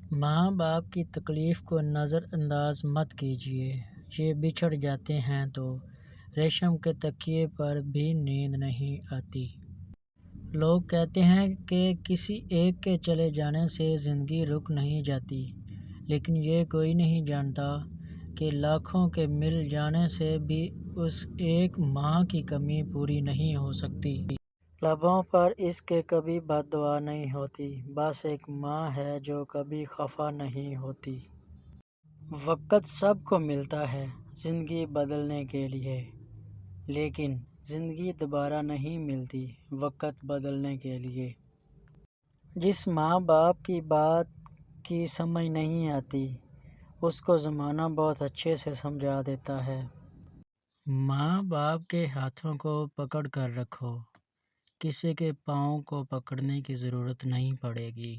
माँ बाप की तकलीफ़ को नज़रअंदाज मत कीजिए। ये बिछड़ जाते हैं तो रेशम के तकिए पर भी नींद नहीं आती। लोग कहते हैं कि किसी एक के चले जाने से ज़िंदगी रुक नहीं जाती, लेकिन ये कोई नहीं जानता कि लाखों के मिल जाने से भी उस एक माँ की कमी पूरी नहीं हो सकती। लबों पर इसके कभी बद्दुआ नहीं होती, बस एक माँ है जो कभी खफा नहीं होती। वक़्त सबको मिलता है ज़िंदगी बदलने के लिए, लेकिन ज़िंदगी दोबारा नहीं मिलती वक़्त बदलने के लिए। जिस माँ बाप की बात की समझ नहीं आती, उसको ज़माना बहुत अच्छे से समझा देता है। माँ बाप के हाथों को पकड़ कर रखो, किसी के पाँव को पकड़ने की ज़रूरत नहीं पड़ेगी।